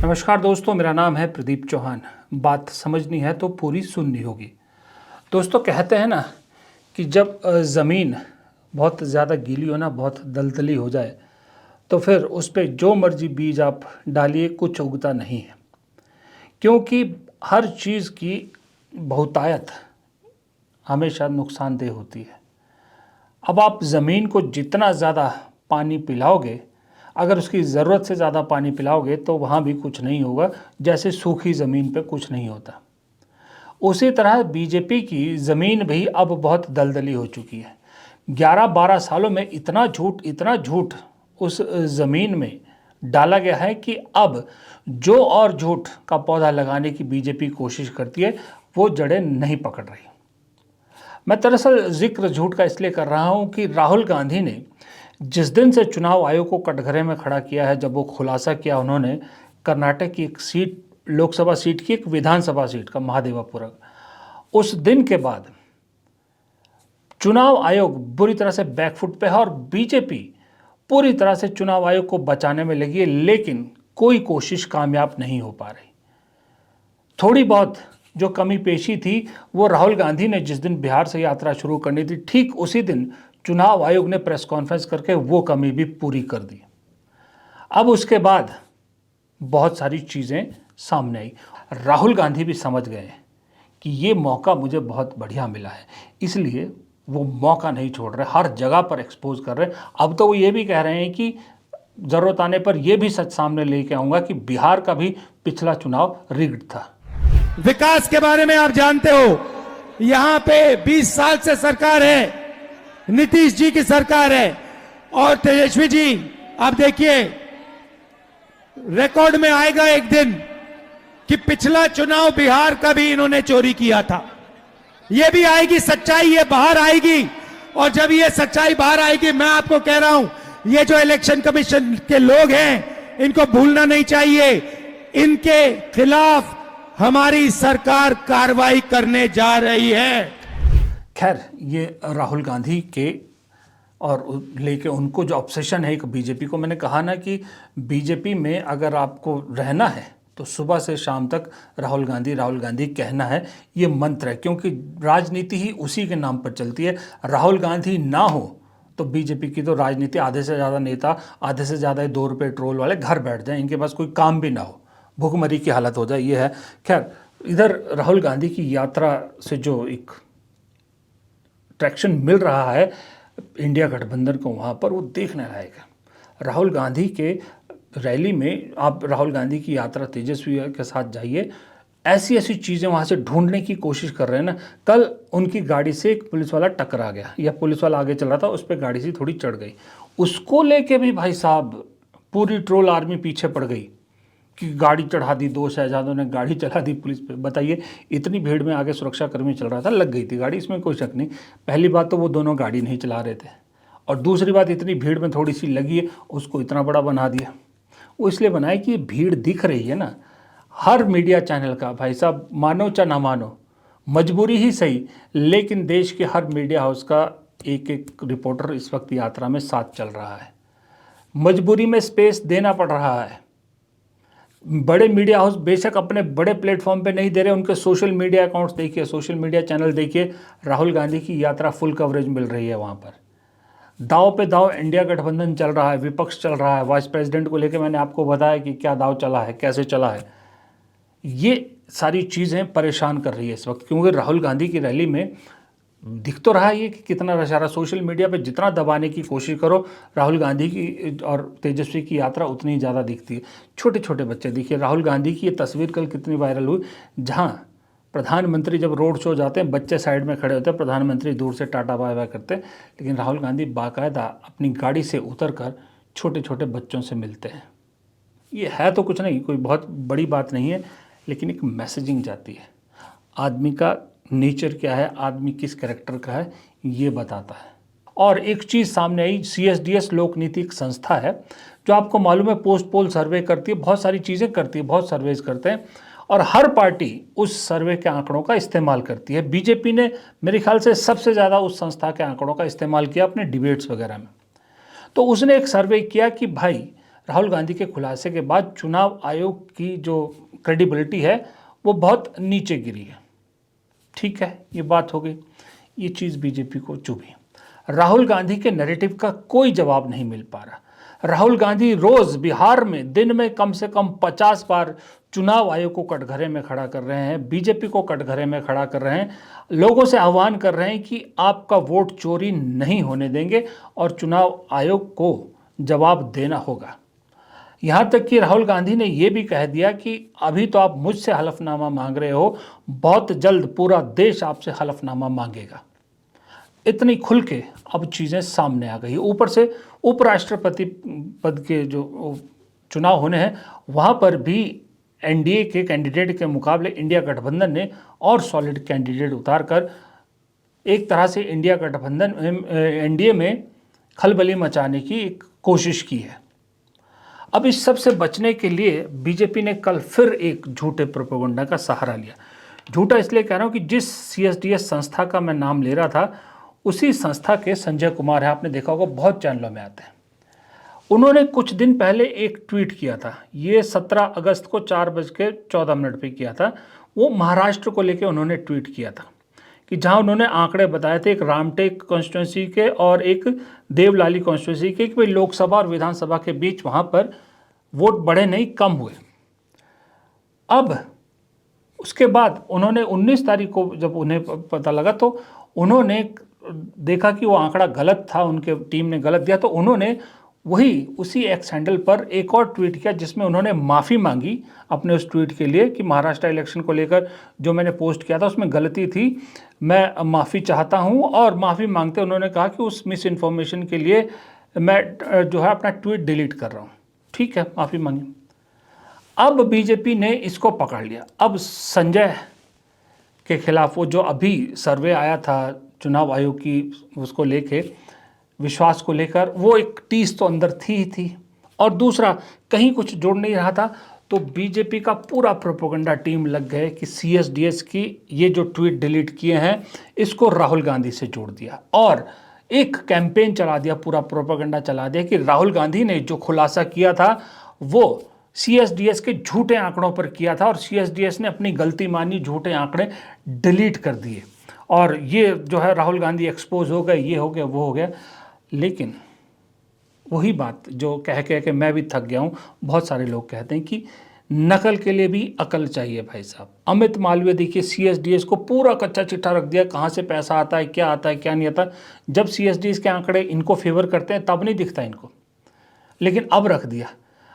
नमस्कार दोस्तों, मेरा नाम है प्रदीप चौहान। बात समझनी है तो पूरी सुननी होगी। दोस्तों, कहते हैं ना कि जब ज़मीन बहुत ज़्यादा गीली हो ना, बहुत दलदली हो जाए, तो फिर उस पे जो मर्जी बीज आप डालिए कुछ उगता नहीं है, क्योंकि हर चीज़ की बहुतायत हमेशा नुकसानदेह होती है। अब आप ज़मीन को जितना ज़्यादा पानी पिलाओगे, अगर उसकी ज़रूरत से ज़्यादा पानी पिलाओगे तो वहाँ भी कुछ नहीं होगा, जैसे सूखी ज़मीन पे कुछ नहीं होता। उसी तरह बीजेपी की ज़मीन भी अब बहुत दलदली हो चुकी है। 11-12 सालों में इतना झूठ उस ज़मीन में डाला गया है कि अब जो और झूठ का पौधा लगाने की बीजेपी कोशिश करती है, वो जड़ें नहीं पकड़ रही। मैं दरअसल जिक्र झूठ का इसलिए कर रहा हूं कि राहुल गांधी ने जिस दिन से चुनाव आयोग को कटघरे में खड़ा किया है, जब वो खुलासा किया उन्होंने कर्नाटक की एक सीट, लोकसभा सीट की एक विधानसभा सीट का, महादेवापुरम, उस दिन के बाद चुनाव आयोग बुरी तरह से बैकफुट पे है और बीजेपी पूरी तरह से चुनाव आयोग को बचाने में लगी है, लेकिन कोई कोशिश कामयाब नहीं हो पा रही। थोड़ी बहुत जो कमी पेशी थी वो राहुल गांधी ने जिस दिन बिहार से यात्रा शुरू करनी थी, ठीक उसी दिन चुनाव आयोग ने प्रेस कॉन्फ्रेंस करके वो कमी भी पूरी कर दी। अब उसके बाद बहुत सारी चीज़ें सामने आई। राहुल गांधी भी समझ गए कि ये मौका मुझे बहुत बढ़िया मिला है, इसलिए वो मौका नहीं छोड़ रहे, हर जगह पर एक्सपोज कर रहे हैं। अब तो वो ये भी कह रहे हैं कि ज़रूरत आने पर यह भी सच सामने लेके आऊँगा कि बिहार का भी पिछला चुनाव रिग्ड था। विकास के बारे में आप जानते हो, यहां पे 20 साल से सरकार है, नीतीश जी की सरकार है, और तेजस्वी जी, आप देखिए रिकॉर्ड में आएगा एक दिन कि पिछला चुनाव बिहार का भी इन्होंने चोरी किया था। ये भी आएगी सच्चाई, ये बाहर आएगी, और जब ये सच्चाई बाहर आएगी, मैं आपको कह रहा हूं, ये जो इलेक्शन कमीशन के लोग हैं, इनको भूलना नहीं चाहिए, इनके खिलाफ हमारी सरकार कार्रवाई करने जा रही है। खैर, ये राहुल गांधी के और लेके उनको जो ऑब्सेशन है एक बीजेपी को, मैंने कहा ना कि बीजेपी में अगर आपको रहना है तो सुबह से शाम तक राहुल गांधी कहना है, ये मंत्र है, क्योंकि राजनीति ही उसी के नाम पर चलती है। राहुल गांधी ना हो तो बीजेपी की तो राजनीति, आधे से ज़्यादा नेता, आधे से ज़्यादा 2 रुपये ट्रोल वाले घर बैठ जाएं, इनके पास कोई काम भी ना हो, भूखमरी की हालत हो जाए, ये है। खैर, इधर राहुल गांधी की यात्रा से जो एक ट्रैक्शन मिल रहा है इंडिया गठबंधन को, वहाँ पर वो देखने लायक है। राहुल गांधी के रैली में आप राहुल गांधी की यात्रा तेजस्वी के साथ जाइए, ऐसी ऐसी चीज़ें वहाँ से ढूंढने की कोशिश कर रहे हैं ना। कल उनकी गाड़ी से एक पुलिस वाला टकरा गया, या पुलिस वाला आगे चल रहा था, उस पर गाड़ी से थोड़ी चढ़ गई, उसको लेके भी भाई साहब पूरी ट्रोल आर्मी पीछे पड़ गई कि गाड़ी चढ़ा दी, 2 शहजादों ने गाड़ी चढ़ा दी पुलिस पे। बताइए, इतनी भीड़ में आगे सुरक्षाकर्मी चल रहा था, लग गई थी गाड़ी, इसमें कोई शक नहीं। पहली बात तो वो दोनों गाड़ी नहीं चला रहे थे, और दूसरी बात, इतनी भीड़ में थोड़ी सी लगी है, उसको इतना बड़ा बना दिया। वो इसलिए बनाया कि भीड़ दिख रही है ना। हर मीडिया चैनल का, भाई साहब, मानो चाहे ना मानो, मजबूरी ही सही, लेकिन देश के हर मीडिया हाउस का एक एक रिपोर्टर इस वक्त यात्रा में साथ चल रहा है। मजबूरी में स्पेस देना पड़ रहा है। बड़े मीडिया हाउस बेशक अपने बड़े प्लेटफॉर्म पे नहीं दे रहे, उनके सोशल मीडिया अकाउंट्स देखिए, सोशल मीडिया चैनल देखिए, राहुल गांधी की यात्रा फुल कवरेज मिल रही है वहाँ पर। दाव पे दाव इंडिया गठबंधन चल रहा है, विपक्ष चल रहा है, वाइस प्रेसिडेंट को लेकर मैंने आपको बताया कि क्या दाव चला है, कैसे चला है। ये सारी चीज़ें परेशान कर रही है इस वक्त, क्योंकि राहुल गांधी की रैली में दिख तो रहा है ये कि कितना रश आ रहा है। सोशल मीडिया पे जितना दबाने की कोशिश करो, राहुल गांधी की और तेजस्वी की यात्रा उतनी ही ज़्यादा दिखती है। छोटे छोटे बच्चे, देखिए राहुल गांधी की ये तस्वीर कल कितनी वायरल हुई, जहाँ प्रधानमंत्री जब रोड शो जाते हैं, बच्चे साइड में खड़े होते हैं, प्रधानमंत्री दूर से टाटा बाय बाय करते हैं, लेकिन राहुल गांधी बाकायदा अपनी गाड़ी से उतर कर छोटे छोटे बच्चों से मिलते हैं। ये है तो कुछ नहीं, कोई बहुत बड़ी बात नहीं है, लेकिन एक मैसेजिंग जाती है। आदमी का नेचर क्या है, आदमी किस कैरेक्टर का है, ये बताता है। और एक चीज़ सामने आई, CSDS लोक नीति एक संस्था है जो आपको मालूम है पोस्ट पोल सर्वे करती है, बहुत सारी चीज़ें करती है, बहुत सर्वेज करते हैं, और हर पार्टी उस सर्वे के आंकड़ों का इस्तेमाल करती है। बीजेपी ने मेरे ख्याल से सबसे ज़्यादा उस संस्था के आंकड़ों का इस्तेमाल किया अपने डिबेट्स वगैरह में। तो उसने एक सर्वे किया कि भाई राहुल गांधी के खुलासे के बाद चुनाव आयोग की जो क्रेडिबिलिटी है वो बहुत नीचे गिरी है। ठीक है, ये बात हो गई, ये चीज़ बीजेपी को चुभी। राहुल गांधी के नैरेटिव का कोई जवाब नहीं मिल पा रहा। राहुल गांधी रोज बिहार में दिन में कम से कम 50 बार चुनाव आयोग को कटघरे में खड़ा कर रहे हैं, बीजेपी को कटघरे में खड़ा कर रहे हैं, लोगों से आह्वान कर रहे हैं कि आपका वोट चोरी नहीं होने देंगे और चुनाव आयोग को जवाब देना होगा। यहाँ तक कि राहुल गांधी ने यह भी कह दिया कि अभी तो आप मुझसे हलफनामा मांग रहे हो, बहुत जल्द पूरा देश आपसे हलफनामा मांगेगा। इतनी खुल के अब चीज़ें सामने आ गई। ऊपर से उपराष्ट्रपति पद के जो चुनाव होने हैं वहाँ पर भी एनडीए के कैंडिडेट के मुकाबले इंडिया गठबंधन ने और सॉलिड कैंडिडेट उतारकर एक तरह से इंडिया गठबंधन एनडीए में खलबली मचाने की एक कोशिश की है। अब इस सब से बचने के लिए बीजेपी ने कल फिर एक झूठे प्रोपेगेंडा का सहारा लिया। झूठा इसलिए कह रहा हूँ कि जिस सीएसडीएस संस्था का मैं नाम ले रहा था उसी संस्था के संजय कुमार है, आपने देखा होगा, बहुत चैनलों में आते हैं। उन्होंने कुछ दिन पहले एक ट्वीट किया था, ये 17 अगस्त को 4:14 पे किया था। वो महाराष्ट्र को लेकर उन्होंने ट्वीट किया था कि जहां उन्होंने आंकड़े बताए थे, एक रामटेक कॉन्स्टिट्यूंसी के और एक देवलाली कॉन्स्टिट्यूंसी के, कि भाई लोकसभा और विधानसभा के बीच वहां पर वोट बढ़े नहीं, कम हुए। अब उसके बाद उन्होंने 19 तारीख को जब उन्हें पता लगा तो उन्होंने देखा कि वो आंकड़ा गलत था, उनके टीम ने गलत दिया, तो उन्होंने उसी एक्स हैंडल पर एक और ट्वीट किया जिसमें उन्होंने माफ़ी मांगी अपने उस ट्वीट के लिए कि महाराष्ट्र इलेक्शन को लेकर जो मैंने पोस्ट किया था उसमें गलती थी, मैं माफ़ी चाहता हूं। और माफ़ी मांगते उन्होंने कहा कि उस मिस इन्फॉर्मेशन के लिए मैं जो है अपना ट्वीट डिलीट कर रहा हूं। ठीक है, माफ़ी मांगी। अब बीजेपी ने इसको पकड़ लिया। अब संजय के खिलाफ वो जो अभी सर्वे आया था चुनाव आयोग की उसको लेके, विश्वास को लेकर, वो एक टीस तो अंदर थी ही थी, और दूसरा कहीं कुछ जोड़ नहीं रहा था। तो बीजेपी का पूरा प्रोपेगेंडा टीम लग गए कि सीएसडीएस की ये जो ट्वीट डिलीट किए हैं इसको राहुल गांधी से जोड़ दिया और एक कैंपेन चला दिया, पूरा प्रोपेगेंडा चला दिया कि राहुल गांधी ने जो खुलासा किया था वो सीएसडीएस के झूठे आंकड़ों पर किया था और सीएसडीएस ने अपनी गलती मानी, झूठे आंकड़े डिलीट कर दिए और ये जो है राहुल गांधी एक्सपोज हो गए, ये हो गया, वो हो गया। लेकिन वही बात जो कह के मैं भी थक गया हूँ, बहुत सारे लोग कहते हैं कि नकल के लिए भी अकल चाहिए भाई साहब। अमित मालवीय देखिए सीएसडीएस को पूरा कच्चा चिट्ठा रख दिया, कहाँ से पैसा आता है, क्या आता है, क्या नहीं आता। जब सीएसडीएस के आंकड़े इनको फेवर करते हैं तब नहीं दिखता इनको, लेकिन अब रख दिया।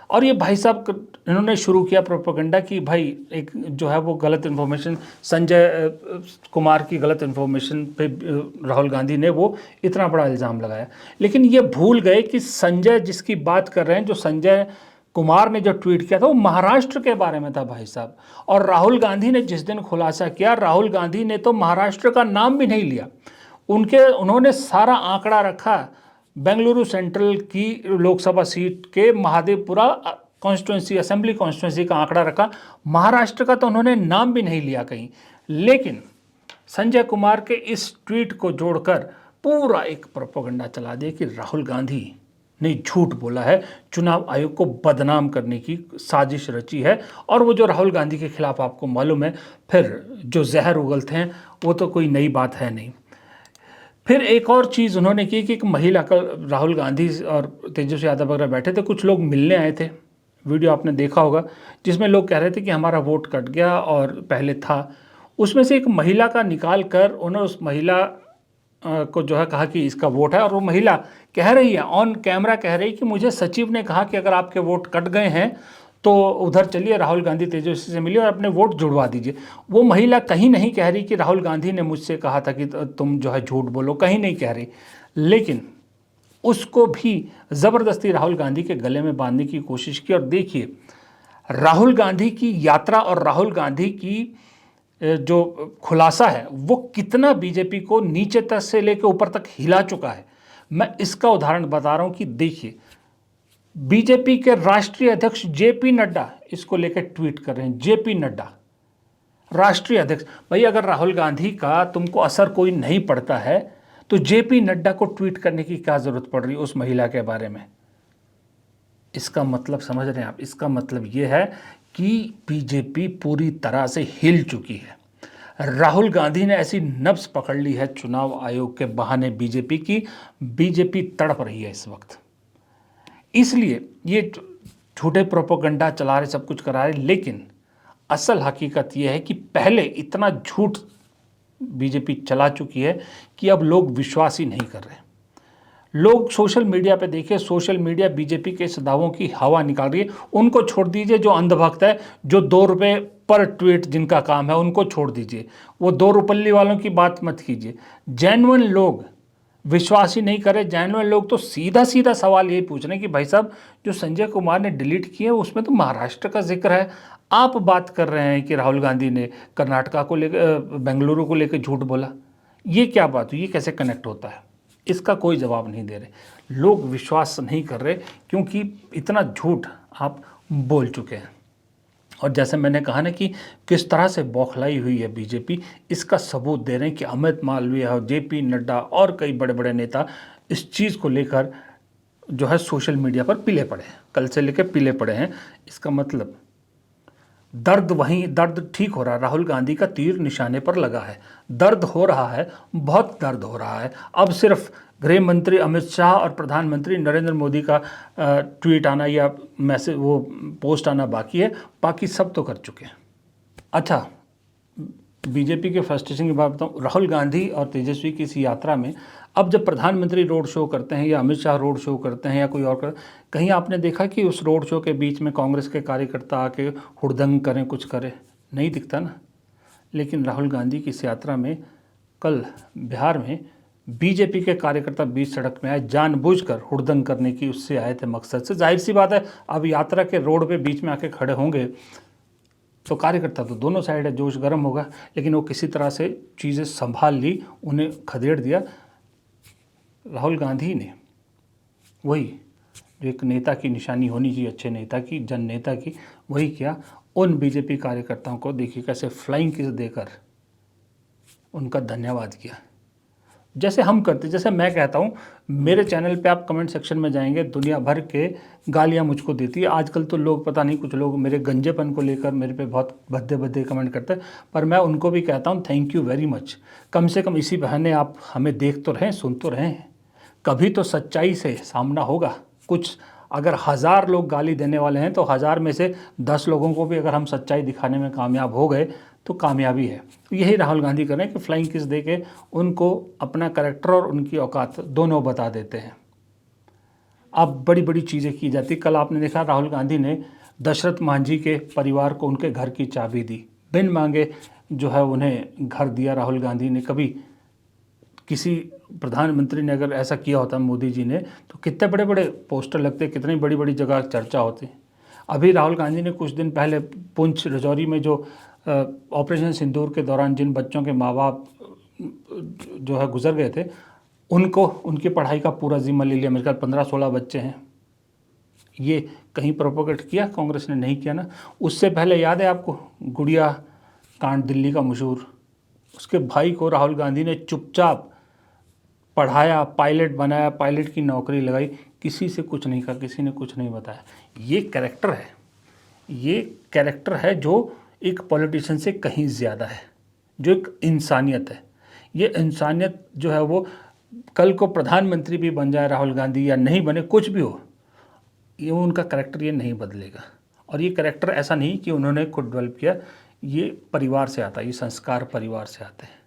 और ये भाई साहब इन्होंने शुरू किया प्रोपेगेंडा कि भाई एक जो है वो गलत इन्फॉर्मेशन, संजय कुमार की गलत इन्फॉर्मेशन पे राहुल गांधी ने वो इतना बड़ा इल्ज़ाम लगाया। लेकिन ये भूल गए कि संजय जिसकी बात कर रहे हैं, जो संजय कुमार ने जो ट्वीट किया था वो महाराष्ट्र के बारे में था भाई साहब। और राहुल गांधी ने जिस दिन खुलासा किया, राहुल गांधी ने तो महाराष्ट्र का नाम भी नहीं लिया। उन्होंने सारा आंकड़ा रखा बेंगलुरु सेंट्रल की लोकसभा सीट के महादेवपुरा कॉन्स्टिट्यूंसी, असेंबली कॉन्स्टिट्यूंसी का आंकड़ा रखा। महाराष्ट्र का तो उन्होंने नाम भी नहीं लिया कहीं। लेकिन संजय कुमार के इस ट्वीट को जोड़कर पूरा एक प्रोपेगेंडा चला दिया कि राहुल गांधी ने झूठ बोला है, चुनाव आयोग को बदनाम करने की साजिश रची है। और वो जो राहुल गांधी के खिलाफ आपको मालूम है फिर जो जहर उगलते हैं वो तो कोई नई बात है नहीं। फिर एक और चीज़ उन्होंने की कि एक महिला, कल राहुल गांधी और तेजस्वी यादव वगैरह बैठे थे, कुछ लोग मिलने आए थे, वीडियो आपने देखा होगा, जिसमें लोग कह रहे थे कि हमारा वोट कट गया और पहले था। उसमें से एक महिला का निकाल कर उन्होंने उस महिला को जो है कहा कि इसका वोट है, और वो महिला कह रही है, ऑन कैमरा कह रही कि मुझे सचिव ने कहा कि अगर आपके वोट कट गए हैं तो उधर चलिए, राहुल गांधी तेजस्वी से मिलिए और अपने वोट जुड़वा दीजिए। वो महिला कहीं नहीं कह रही कि राहुल गांधी ने मुझसे कहा था कि तुम जो है झूठ बोलो, कहीं नहीं कह रही। लेकिन उसको भी ज़बरदस्ती राहुल गांधी के गले में बांधने की कोशिश की। और देखिए राहुल गांधी की यात्रा और राहुल गांधी की जो खुलासा है वो कितना बीजेपी को नीचे तक से लेकर ऊपर तक हिला चुका है। मैं इसका उदाहरण बता रहा हूँ कि देखिए बीजेपी के राष्ट्रीय अध्यक्ष जेपी नड्डा इसको लेकर ट्वीट कर रहे हैं। जेपी नड्डा राष्ट्रीय अध्यक्ष, भाई अगर राहुल गांधी का तुमको असर कोई नहीं पड़ता है तो जेपी नड्डा को ट्वीट करने की क्या जरूरत पड़ रही है उस महिला के बारे में। इसका मतलब समझ रहे हैं आप? इसका मतलब ये है कि बीजेपी पूरी तरह से हिल चुकी है। राहुल गांधी ने ऐसी नब्ज पकड़ ली है चुनाव आयोग के बहाने बीजेपी की, बीजेपी तड़प रही है इस वक्त। इसलिए ये झूठे प्रोपोगंडा चला रहे, सब कुछ करा रहे, लेकिन असल हकीकत यह है कि पहले इतना झूठ बीजेपी चला चुकी है कि अब लोग विश्वास ही नहीं कर रहे। लोग सोशल मीडिया पे देखिए, सोशल मीडिया बीजेपी के इस दावों की हवा निकाल रही है। उनको छोड़ दीजिए जो अंधभक्त है, जो 2 रुपये पर ट्वीट जिनका काम है, उनको छोड़ दीजिए। वो 2 रुपल्ली वालों की बात मत कीजिए। जेन्युइन लोग विश्वास ही नहीं करे। जेन्युइन लोग तो सीधा सीधा सवाल यही पूछ रहे हैं कि भाई साहब, जो संजय कुमार ने डिलीट किए उसमें तो महाराष्ट्र का जिक्र है। आप बात कर रहे हैं कि राहुल गांधी ने कर्नाटका को लेकर, बेंगलुरु को लेकर झूठ बोला। ये क्या बात हुई? ये कैसे कनेक्ट होता है? इसका कोई जवाब नहीं दे रहे लोग, विश्वास नहीं कर रहे क्योंकि इतना झूठ आप बोल चुके हैं। और जैसे मैंने कहा ना कि किस तरह से बौखलाई हुई है बीजेपी, इसका सबूत दे रहे हैं कि अमित मालवीय और जेपी नड्डा और कई बड़े बड़े नेता इस चीज़ को लेकर जो है सोशल मीडिया पर पीले पड़े हैं, कल से लेकर पीले पड़े हैं। इसका मतलब दर्द ठीक हो रहा है। राहुल गांधी का तीर निशाने पर लगा है, दर्द हो रहा है, बहुत दर्द हो रहा है। अब सिर्फ गृह मंत्री अमित शाह और प्रधानमंत्री नरेंद्र मोदी का ट्वीट आना या मैसेज, वो पोस्ट आना बाकी है, बाकी सब तो कर चुके हैं। अच्छा, बीजेपी के फ्रस्ट्रेशन की बात बताऊँ, राहुल गांधी और तेजस्वी की इस यात्रा में अब जब प्रधानमंत्री रोड शो करते हैं या अमित शाह रोड शो करते हैं या कोई और कहीं आपने देखा कि उस रोड शो के बीच में कांग्रेस के कार्यकर्ता आके हुड़दंग करें, कुछ करें? नहीं दिखता ना। लेकिन राहुल गांधी की इस यात्रा में कल बिहार में बीजेपी के कार्यकर्ता बीच सड़क में आए, जानबूझकर हुड़दंग करने की उससे आए थे मकसद से। जाहिर सी बात है, अब यात्रा के रोड पे बीच में आके खड़े होंगे तो कार्यकर्ता तो दोनों साइड है, जोश गर्म होगा, लेकिन वो किसी तरह से चीज़ें संभाल ली, उन्हें खदेड़ दिया। राहुल गांधी ने वही जो एक नेता की निशानी होनी चाहिए, अच्छे नेता की, जन नेता की, वही किया। उन बीजेपी कार्यकर्ताओं को देखिए कैसे फ्लाइंग किस देकर उनका धन्यवाद किया, जैसे हम करते। जैसे मैं कहता हूँ, मेरे चैनल पे आप कमेंट सेक्शन में जाएंगे, दुनिया भर के गालियाँ मुझको देती है। आजकल तो लोग, पता नहीं, कुछ लोग मेरे गंजेपन को लेकर मेरे पे बहुत भद्दे भद्दे कमेंट करते हैं, पर मैं उनको भी कहता हूँ थैंक यू वेरी मच। कम से कम इसी बहाने आप हमें देख तो रहें, सुन तो रहें। कभी तो सच्चाई से सामना होगा। कुछ अगर 1000 लोग गाली देने वाले हैं तो 1000 में से 10 लोगों को भी अगर हम सच्चाई दिखाने में कामयाब हो गए तो कामयाबी है। तो यही राहुल गांधी कर रहे हैं कि फ्लाइंग किस दे के उनको अपना कैरेक्टर और उनकी औकात दोनों बता देते हैं। अब बड़ी बड़ी चीज़ें की जाती। कल आपने देखा राहुल गांधी ने दशरथ मांझी के परिवार को उनके घर की चाबी दी, बिन मांगे जो है उन्हें घर दिया राहुल गांधी ने। कभी किसी प्रधानमंत्री ने अगर ऐसा किया होता मोदी जी ने, तो कितने बड़े बड़े पोस्टर लगते, कितनी बड़ी बड़ी जगह चर्चा होती। अभी राहुल गांधी ने कुछ दिन पहले पुंछ राजौरी में जो ऑपरेशन सिंदूर के दौरान जिन बच्चों के माँ बाप जो है गुजर गए थे, उनको उनकी पढ़ाई का पूरा जिम्मा ले लिया। मेरे ख्याल 15-16 बच्चे हैं। ये कहीं प्रोपोगेट किया कांग्रेस ने? नहीं किया ना। उससे पहले याद है आपको गुड़िया कांड, दिल्ली का मशहूर, उसके भाई को राहुल गांधी ने चुपचाप पढ़ाया, पायलट बनाया, पायलट की नौकरी लगाई, किसी से कुछ नहीं कहा, किसी ने कुछ नहीं बताया। ये कैरेक्टर है, ये कैरेक्टर है जो एक पॉलिटिशियन से कहीं ज़्यादा है, जो एक इंसानियत है। ये इंसानियत जो है वो कल को प्रधानमंत्री भी बन जाए राहुल गांधी या नहीं बने, कुछ भी हो, ये उनका कैरेक्टर ये नहीं बदलेगा। और ये कैरेक्टर ऐसा नहीं कि उन्होंने खुद डेवलप किया, ये परिवार से आता है, ये संस्कार परिवार से आते हैं।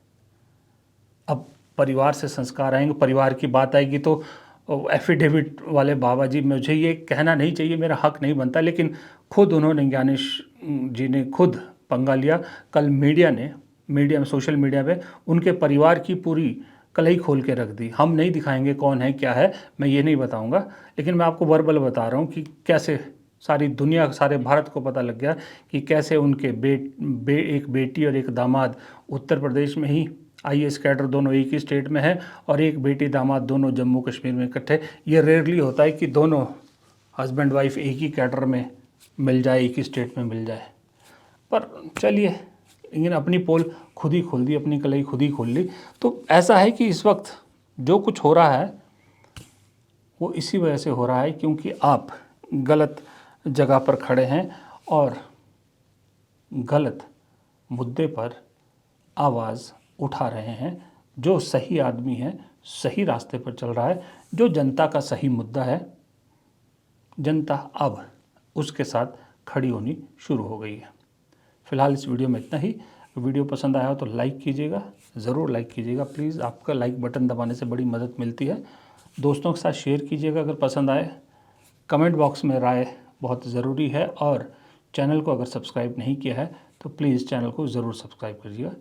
अब परिवार से संस्कार आएंगे, परिवार की बात आएगी तो एफिडेविट वाले बाबा जी, मुझे ये कहना नहीं चाहिए, मेरा हक नहीं बनता, लेकिन खुद उन्होंने, ज्ञानेश जी ने खुद पंगा लिया। कल मीडिया में, सोशल मीडिया पे उनके परिवार की पूरी कलई खोल के रख दी। हम नहीं दिखाएंगे कौन है क्या है, मैं ये नहीं बताऊंगा, लेकिन मैं आपको वर्बल बता रहा हूँ कि कैसे सारी दुनिया, सारे भारत को पता लग गया कि कैसे उनके एक बेटी और एक दामाद उत्तर प्रदेश में ही IAS कैडर, दोनों एक ही स्टेट में है, और एक बेटी दामाद दोनों जम्मू कश्मीर में इकट्ठे। ये रेयरली होता है कि दोनों हस्बैंड वाइफ एक ही कैडर में मिल जाए, एक ही स्टेट में मिल जाए। पर चलिए, लेकिन अपनी पोल खुद ही खोल दी, अपनी कलई खुद ही खोल ली। तो ऐसा है कि इस वक्त जो कुछ हो रहा है वो इसी वजह से हो रहा है क्योंकि आप गलत जगह पर खड़े हैं और गलत मुद्दे पर आवाज़ उठा रहे हैं। जो सही आदमी है, सही रास्ते पर चल रहा है, जो जनता का सही मुद्दा है, जनता अब उसके साथ खड़ी होनी शुरू हो गई है। फ़िलहाल इस वीडियो में इतना ही। वीडियो पसंद आया हो तो लाइक कीजिएगा, ज़रूर लाइक कीजिएगा प्लीज़। आपका लाइक बटन दबाने से बड़ी मदद मिलती है। दोस्तों के साथ शेयर कीजिएगा अगर पसंद आए। कमेंट बॉक्स में राय बहुत ज़रूरी है और चैनल को अगर सब्सक्राइब नहीं किया है तो प्लीज़ चैनल को ज़रूर सब्सक्राइब करिएगा।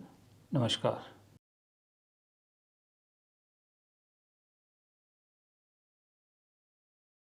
नमस्कार।